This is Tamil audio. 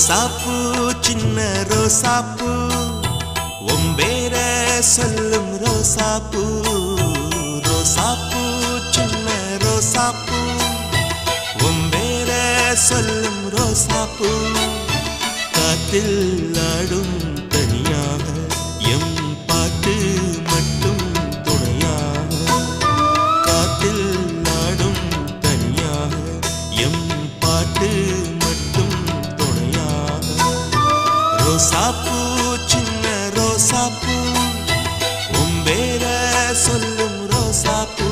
ரோசாப்பூ சின்ன ரோசாப்பூ ஒம்பேர சொல்லும் ரோசாப்பூ ரோசாப்பூ சின்ன ரோசாப்பூ ஒம்பேர சொல்லும் ரோசாப்பூ காத்தில் ஆடும் தனியாக எம் பாட்டு மட்டும் துணையாக காத்தில் ஆடும் தனியாக எம் பாட்டு மட்டும் துணையாக ரோசாப்பூ சின்ன ரோசாப்பூ ஒம்பேர சொல்லும் ரோசாப்பூ